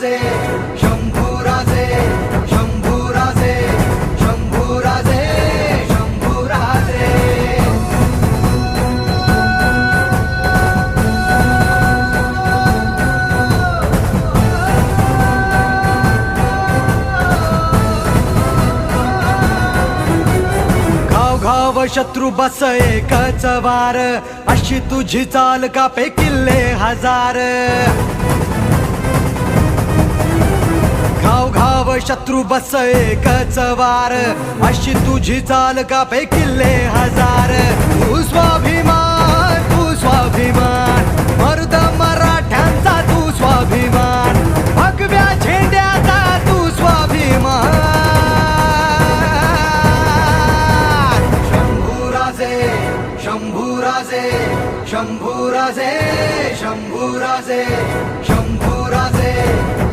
शंभूराजे शंभूराजे शंभूराजे शंभूराजे घाव घाव शत्रू बस एकच वार अशी तुझी चाल कापे किल्ले हजार घाव घाव शत्रू बस एकच वार अशी तुझी चाल कापे किल्ले हजार तू स्वाभिमान मर्द मराठ्यांचा तू स्वाभिमान